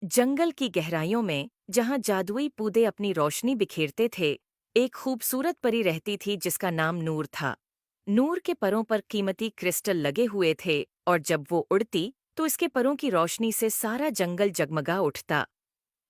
जंगल की गहराइयों में जहां जादुई पौधे अपनी रोशनी बिखेरते थे, एक खूबसूरत परी रहती थी जिसका नाम नूर था। नूर के परों पर कीमती क्रिस्टल लगे हुए थे और जब वो उड़ती तो इसके परों की रोशनी से सारा जंगल जगमगा उठता।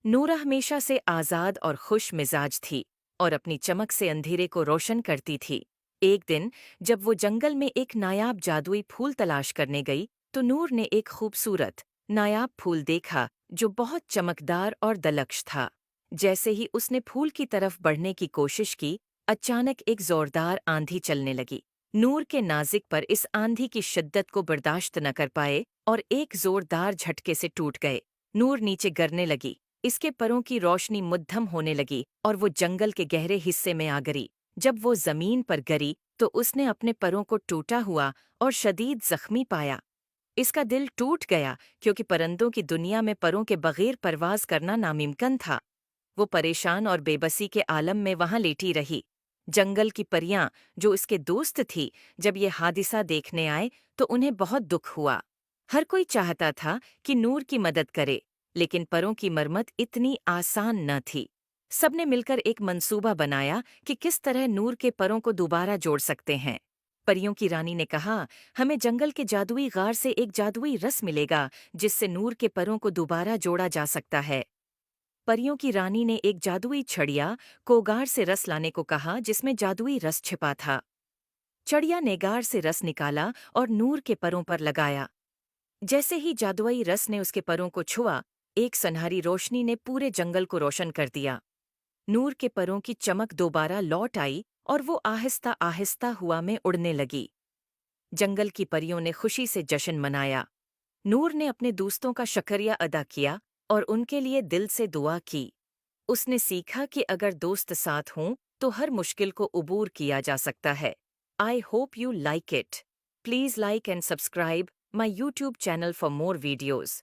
नूर हमेशा से आजाद और खुश मिजाज थी और अपनी चमक से अंधेरे को रोशन करती थी। एक दिन जब वो जंगल में एक नायाब जादुई फूल तलाश करने गई तो नूर ने एक खूबसूरत नायाब फूल देखा जो बहुत चमकदार और दलक्ष था। जैसे ही उसने फूल की तरफ बढ़ने की कोशिश की, अचानक एक जोरदार आंधी चलने लगी। नूर के नाजिक पर इस आंधी की शिद्दत को बर्दाश्त न कर पाए और एक जोरदार झटके से टूट गए। नूर नीचे गिरने लगी। इसके परों की रोशनी मुद्दम होने लगी और वो जंगल के गहरे हिस्से में आ गिरी। जब वो जमीन पर गिरी तो उसने अपने परों को टूटा हुआ और शदीद जख्मी पाया। इसका दिल टूट गया क्योंकि परिंदों की दुनिया में परों के बगैर परवाज करना नामुमकिन था। वो परेशान और बेबसी के आलम में वहां लेटी रही। जंगल की परियां, जो इसके दोस्त थी, जब ये हादिसा देखने आए तो उन्हें बहुत दुख हुआ। हर कोई चाहता था कि नूर की मदद करे, लेकिन परों की मरम्मत इतनी आसान न थी। सबने मिलकर एक मंसूबा बनाया कि किस तरह नूर के परों को दोबारा जोड़ सकते हैं। परियों की रानी ने कहा, हमें जंगल के जादुई गार से एक जादुई रस मिलेगा जिससे नूर के परों को दोबारा जोड़ा जा सकता है। परियों की रानी ने एक जादुई छड़िया कोगार से रस लाने को कहा जिसमें जादुई रस छिपा था। छड़िया ने गार से रस निकाला और नूर के परों पर लगाया। जैसे ही जादुई रस ने उसके परों को छुआ, एक सनहरी रोशनी ने पूरे जंगल को रोशन कर दिया। नूर के परों की चमक दोबारा लौट आई और वो आहिस्ता आहिस्ता हुआ में उड़ने लगी। जंगल की परियों ने खुशी से जश्न मनाया। नूर ने अपने दोस्तों का शुक्रिया अदा किया और उनके लिए दिल से दुआ की। उसने सीखा कि अगर दोस्त साथ हों तो हर मुश्किल को उबूर किया जा सकता है। I hope you like it. Please like and subscribe my YouTube channel for more videos.